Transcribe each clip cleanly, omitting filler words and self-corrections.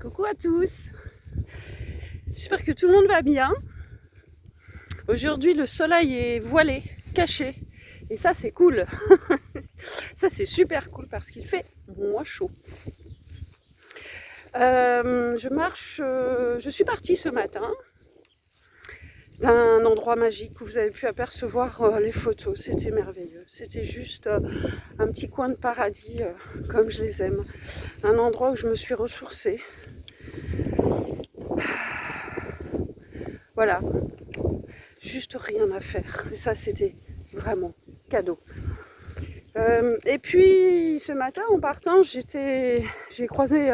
Coucou à tous, j'espère que tout le monde va bien. Aujourd'hui le soleil est voilé, caché, et ça c'est cool. Ça c'est super cool parce qu'il fait moins chaud. Je suis partie ce matin d'un endroit magique où vous avez pu apercevoir les photos, c'était merveilleux. C'était juste un petit coin de paradis comme je les aime. Un endroit où je me suis ressourcée. Voilà, juste rien à faire. Et ça, c'était vraiment cadeau. Et puis, ce matin, en partant, j'ai croisé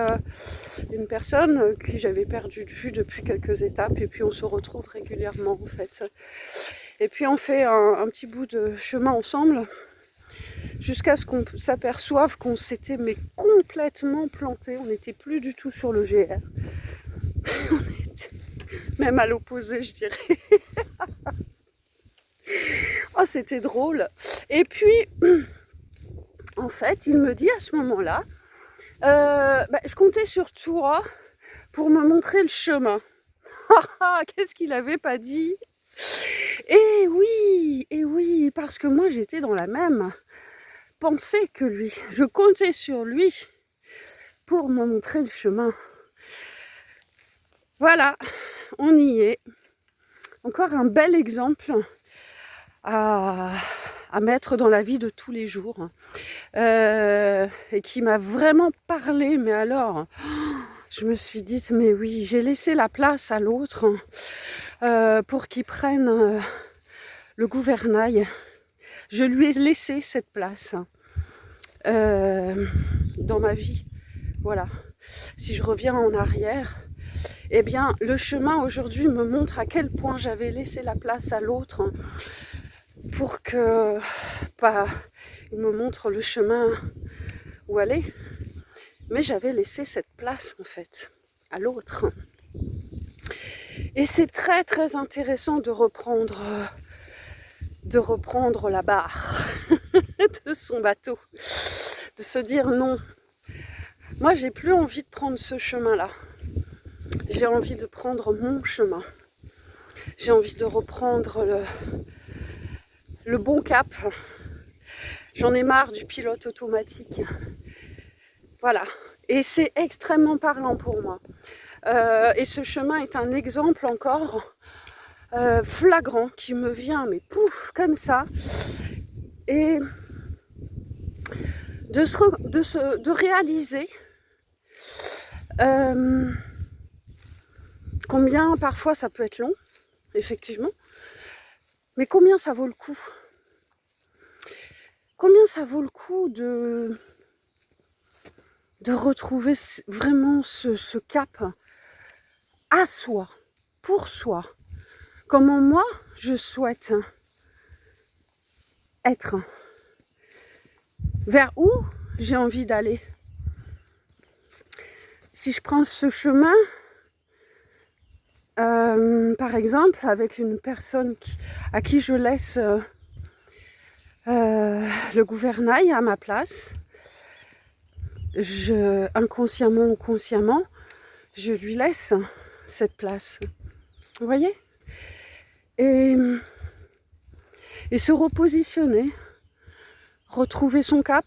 une personne qui j'avais perdu de vue depuis quelques étapes. Et puis, on se retrouve régulièrement, en fait. Et puis, on fait un petit bout de chemin ensemble jusqu'à ce qu'on s'aperçoive qu'on s'était mais complètement planté. On n'était plus du tout sur le GR. On était même à l'opposé, je dirais. Oh, c'était drôle. Et puis, en fait, il me dit à ce moment-là, je comptais sur toi pour me montrer le chemin. Qu'est-ce qu'il n'avait pas dit? Et oui, parce que moi, j'étais dans la même pensée que lui. Je comptais sur lui pour me montrer le chemin. Voilà, on y est. Encore un bel exemple à mettre dans la vie de tous les jours. Et qui m'a vraiment parlé, mais alors, je me suis dit, mais oui, j'ai laissé la place à l'autre pour qu'il prenne le gouvernail. Je lui ai laissé cette place dans ma vie. Voilà. Si je reviens en arrière, eh bien, le chemin aujourd'hui me montre à quel point j'avais laissé la place à l'autre pour que il me montre le chemin où aller. Mais j'avais laissé cette place en fait à l'autre. Et c'est très très intéressant de reprendre la barre de son bateau, de se dire non. Moi j'ai plus envie de prendre ce chemin-là. J'ai envie de prendre mon chemin. J'ai envie de reprendre le bon cap. J'en ai marre du pilote automatique. Voilà. Et c'est extrêmement parlant pour moi. Et ce chemin est un exemple encore flagrant qui me vient, mais pouf, comme ça. Et de réaliser combien parfois ça peut être long, effectivement, mais combien ça vaut le coup. Combien ça vaut le coup de retrouver vraiment ce cap à soi, pour soi. Comment moi, je souhaite être, vers où j'ai envie d'aller. Si je prends ce chemin, par exemple, avec une personne à qui je laisse le gouvernail à ma place, inconsciemment ou consciemment, je lui laisse cette place. Vous voyez ? Et se repositionner, retrouver son cap,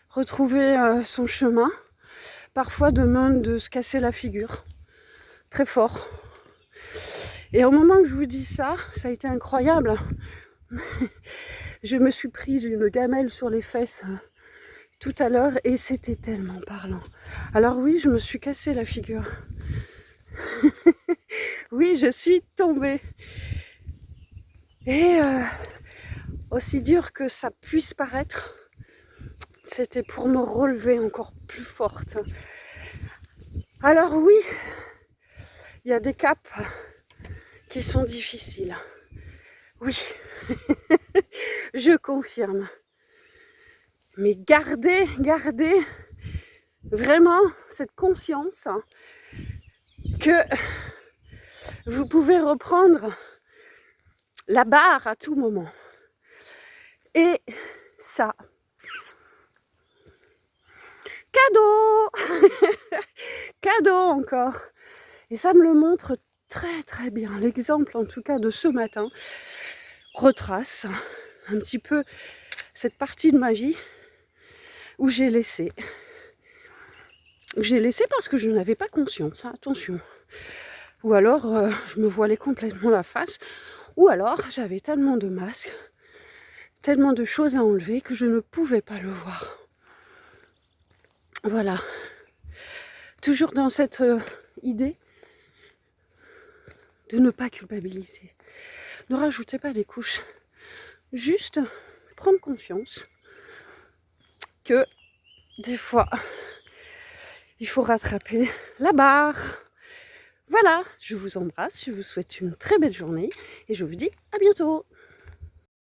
retrouver son chemin, parfois demande de se casser la figure, très fort. Et au moment que je vous dis ça, ça a été incroyable. Je me suis prise une gamelle sur les fesses tout à l'heure et c'était tellement parlant. Alors oui, je me suis cassé la figure. Oui, je suis tombée. Et aussi dur que ça puisse paraître, c'était pour me relever encore plus forte. Alors oui, il y a des caps qui sont difficiles. Oui, je confirme. Mais gardez vraiment cette conscience que vous pouvez reprendre la barre à tout moment. Et ça, cadeau cadeau encore. Et ça me le montre très très bien. L'exemple en tout cas de ce matin retrace un petit peu cette partie de ma vie où j'ai laissé. J'ai laissé parce que je n'avais pas conscience, hein, attention. Ou alors je me voilais complètement la face. Ou alors j'avais tellement de masques, tellement de choses à enlever que je ne pouvais pas le voir. Voilà. Toujours dans cette idée de ne pas culpabiliser. Ne rajoutez pas des couches. Juste prendre conscience que des fois, il faut rattraper la barre. Voilà, je vous embrasse, je vous souhaite une très belle journée et je vous dis à bientôt.